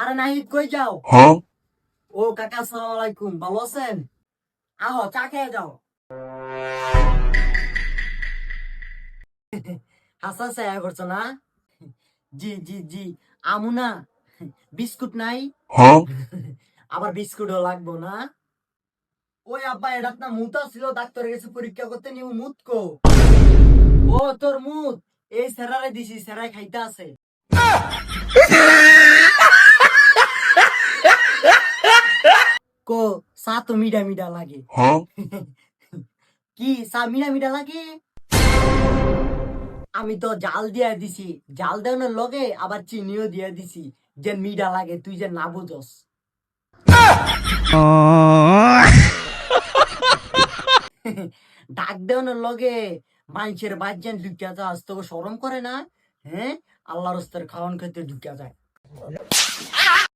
আরে নাহিদ কই যাও? ও কাকা আসসালামু আলাইকুম, ভালো আছেন? আহো চা খেয়ে যাও। হাসা চায়া করছো না? জি জি জি। আমু না, বিস্কুট নাই? আবার বিস্কুটও লাগবো না? ওই আব্বা এটাত না মুত ছিল, ডাক্তারের কাছে পরীক্ষা করতে নিউ মুত কো। ও তোর মুত, এই সেরারে দিছি, সেরাই খাইতে আছে। কো চা তো মিডা মিডা লাগে। কি চা মিডা মিডা লাগে? আমি তো জাল দিয়া দিছি, জাল দেওয়ানোর লগে আবার চিনিও দিয়া দিছি, যে মিডা লাগে তুই যে না বুঝস। ডাক দেওয়ানোর লগে মানুষের বাজ্যান ঢুকিয়া যাস, তোকে শরম করে না? হ্যাঁ, আল্লাহর রাস্তার খাওয়ান খেতে ঢুকিয়া যায়।